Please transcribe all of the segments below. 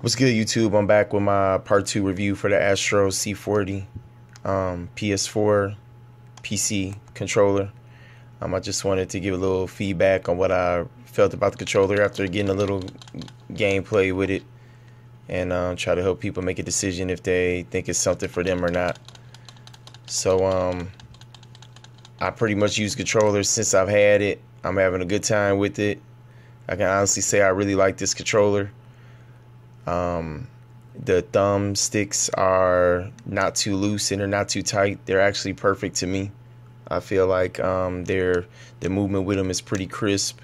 What's good, YouTube? I'm back with my part 2 review for the Astro C40 PS4 PC controller. I just wanted to give a little feedback on what I felt about the controller after getting a little gameplay with it, and try to help people make a decision if they think it's something for them or not. So I pretty much use controllers since I've had it. I'm having a good time with it. I can honestly say I really like this controller. The thumbsticks are not too loose and they're not too tight. They're actually perfect to me. I feel like the movement with them is pretty crisp,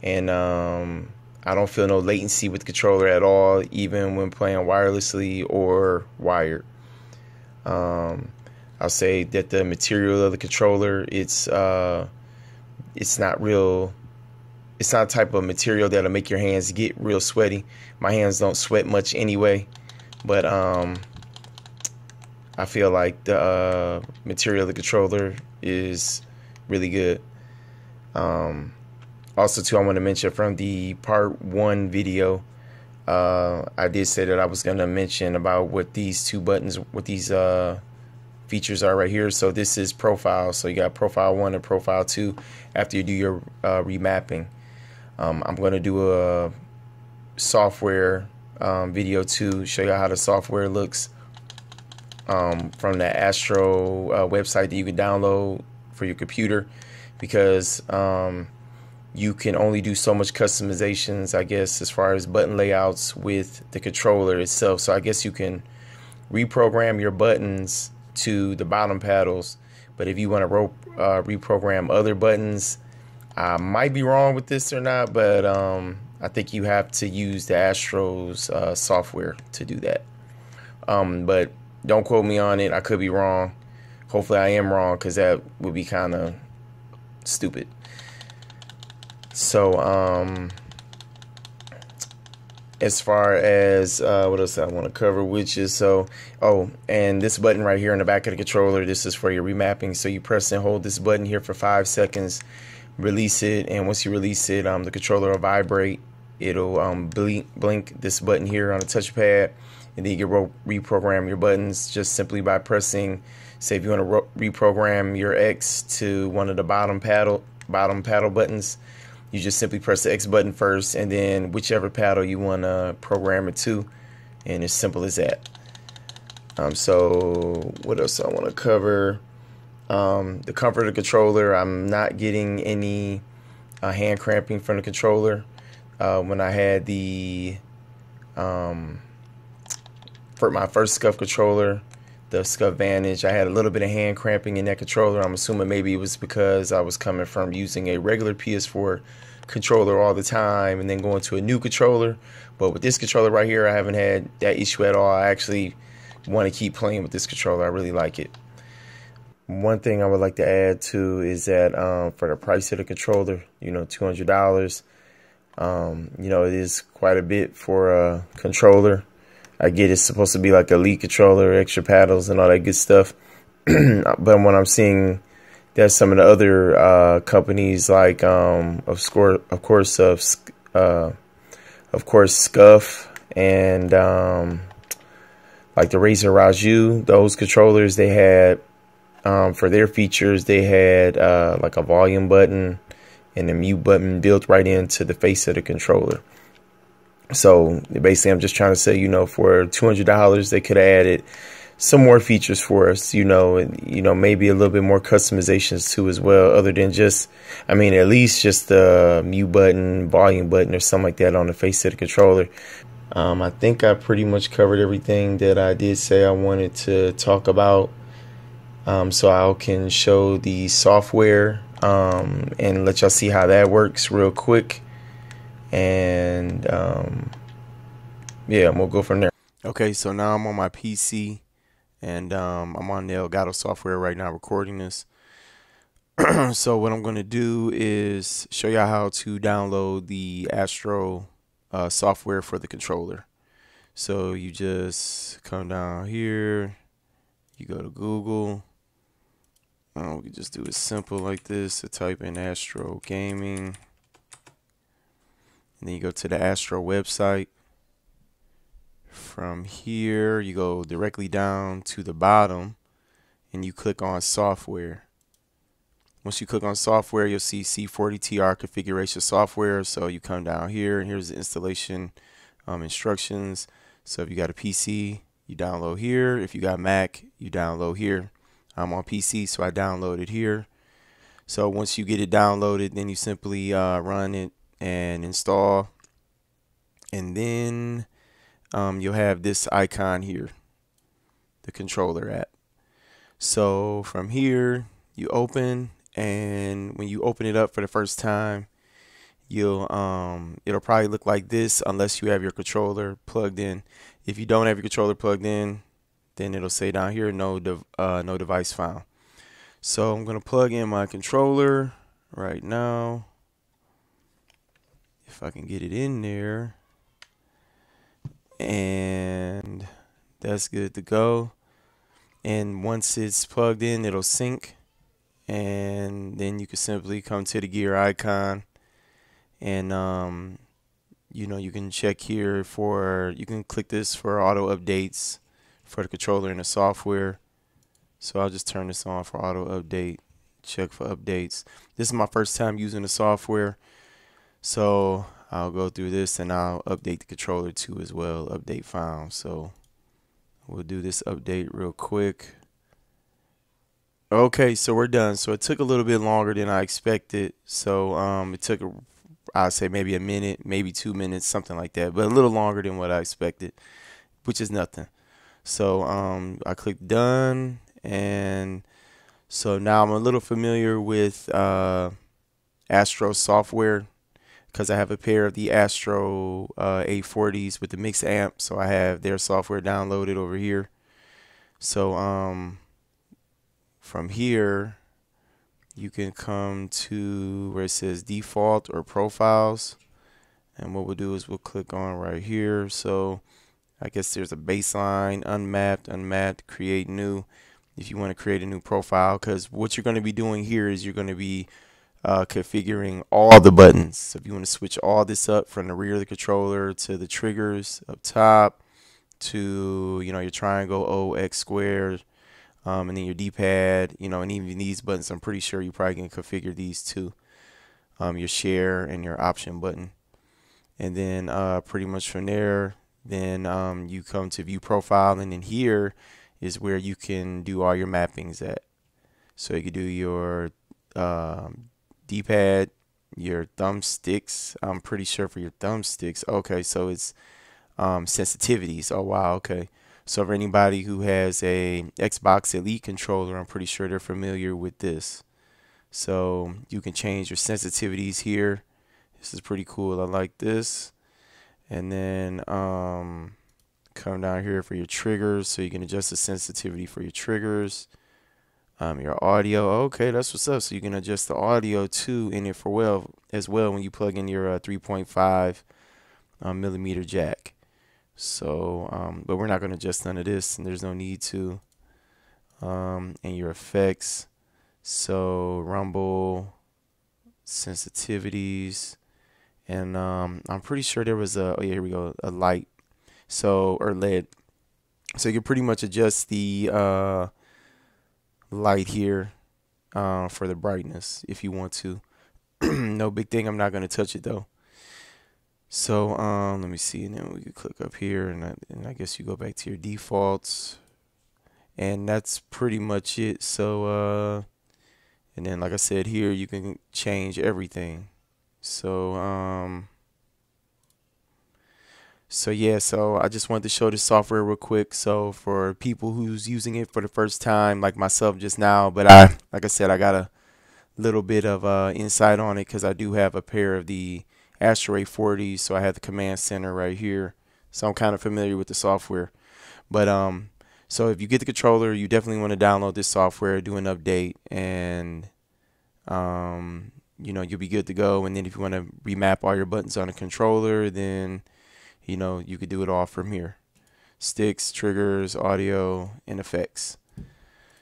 and I don't feel no latency with the controller at all, even when playing wirelessly or wired. I'll say that the material of the controller, it's not a type of material that'll make your hands get real sweaty. My hands don't sweat much anyway, but I feel like the material of the controller is really good. Also, too, I want to mention from the part 1 video, I did say that I was going to mention about what these two buttons, what these features are right here. So this is profile. So you got profile 1 and profile 2 after you do your remapping. I'm going to do a software video to show you how the software looks from the Astro website that you can download for your computer, because you can only do so much customizations, I guess, as far as button layouts with the controller itself. So I guess you can reprogram your buttons to the bottom paddles, but if you want to reprogram other buttons, I might be wrong with this or not, but I think you have to use the Astro's software to do that. But don't quote me on it. I could be wrong. Hopefully I am wrong, because that would be kind of stupid. So as far as what else I want to cover, which is and this button right here in the back of the controller, this is for your remapping. So you press and hold this button here for 5 seconds, release it, and once you release it, the controller will vibrate. It'll blink this button here on the touchpad, and then you can reprogram your buttons just simply by pressing. Say if you want to reprogram your X to one of the bottom paddle buttons, you just simply press the X button first, and then whichever paddle you want to program it to, and it's simple as that. So what else I want to cover? The comfort of the controller. I'm not getting any hand cramping from the controller. When I had for my first Scuff controller, the Scuff Vantage, I had a little bit of hand cramping in that controller. I'm assuming maybe it was because I was coming from using a regular PS4 controller all the time and then going to a new controller. But with this controller right here, I haven't had that issue at all. I actually want to keep playing with this controller. I really like it. One thing I would like to add too is that for the price of the controller, $200, it is quite a bit for a controller. I get it's supposed to be like a lead controller, extra paddles and all that good stuff. But when I'm seeing that some of the other companies, like of course Scuff and like the Razer Raju, those controllers, they had for their features, they had like a volume button and a mute button built right into the face of the controller. So basically, I'm just trying to say, for $200, they could have added some more features for us, maybe a little bit more customizations too as well, other than just, at least just the mute button, volume button, or something like that on the face of the controller. I think I pretty much covered everything that I did say I wanted to talk about. So I can show the software and let y'all see how that works real quick. And yeah, we'll go from there. Okay, so now I'm on my PC, and I'm on the Elgato software right now recording this. So what I'm going to do is show y'all how to download the Astro software for the controller. So you just come down here, you go to Google. We can just do it simple like this, to type in Astro Gaming. And then you go to the Astro website. from here, you go directly down to the bottom and you click on software. Once you click on software, you'll see C40 TR configuration software. So you come down here and here's the installation instructions. So if you got a PC, you download here. If you got Mac, you download here. I'm on PC, so I downloaded here. So once you get it downloaded, then you simply run it and install. And then you'll have this icon here, the controller app. So from here, you open, and when you open it up for the first time, you'll it'll probably look like this unless you have your controller plugged in. If you don't have your controller plugged in, then it'll say down here no device found. So I'm gonna plug in my controller right now, if I can get it in there, and that's good to go. And once it's plugged in, it'll sync, and then you can simply come to the gear icon, and you can check here for, you can click this for auto updates for the controller and the software. So I'll just turn this on for auto update, check for updates. This is my first time using the software, so I'll go through this and I'll update the controller too as well, update found. So we'll do this update real quick. Okay, so we're done. So it took a little bit longer than I expected. So it took, I'd say maybe a minute, maybe 2 minutes, something like that, but a little longer than what I expected, which is nothing. So I clicked done, and so now I'm a little familiar with Astro Software because I have a pair of the Astro A40s with the mixed amp, so I have their software downloaded over here. So from here, you can come to where it says default or profiles, and what we'll do is we'll click on right here. So I guess there's a baseline, unmapped, create new. If you want to create a new profile, because what you're going to be doing here is you're going to be configuring all the buttons. So if you want to switch all this up from the rear of the controller to the triggers up top to your triangle O, X squared, and then your D-pad, and even these buttons, I'm pretty sure you probably can configure these too. Your share and your option button, and then pretty much from there, then you come to view profile, and then here is where you can do all your mappings at. So you can do your D-pad, your thumbsticks. I'm pretty sure for your thumbsticks. Okay, so it's sensitivities. Oh wow, okay. So for anybody who has a Xbox Elite controller, I'm pretty sure they're familiar with this. So you can change your sensitivities here. This is pretty cool. I like this. And then come down here for your triggers, so you can adjust the sensitivity for your triggers. Your audio, okay, that's what's up. So you can adjust the audio too in it as well when you plug in your 3.5 millimeter jack. So but we're not going to adjust none of this, and there's no need to. And your effects, so rumble, sensitivities, and I'm pretty sure there was a, oh yeah, here we go, a light, so, or LED. So you can pretty much adjust the light here for the brightness if you want to. No big thing. I'm not going to touch it though. So let me see, and then we can click up here, and I guess you go back to your defaults, and that's pretty much it. So and then like I said, here you can change everything. So so yeah, so I just wanted to show this software real quick. So for people who's using it for the first time, like myself just now, but like I said, I got a little bit of insight on it because I do have a pair of the Astro A40s, so I have the command center right here, so I'm kind of familiar with the software. But so if you get the controller, you definitely want to download this software, do an update, and you'll be good to go. And then if you want to remap all your buttons on a controller, then you could do it all from here: sticks, triggers, audio, and effects.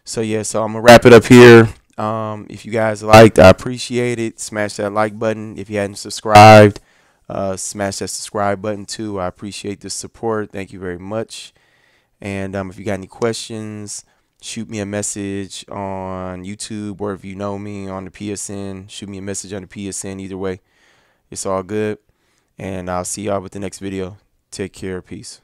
So yeah, so I'm gonna wrap it up here. If you guys liked, I appreciate it. Smash that like button. If you hadn't subscribed, Smash that subscribe button too. I appreciate the support. Thank you very much. And if you got any questions, shoot me a message on YouTube, or if you know me on the PSN, shoot me a message on the PSN. Either way, it's all good. And I'll see y'all with the next video. Take care. Peace.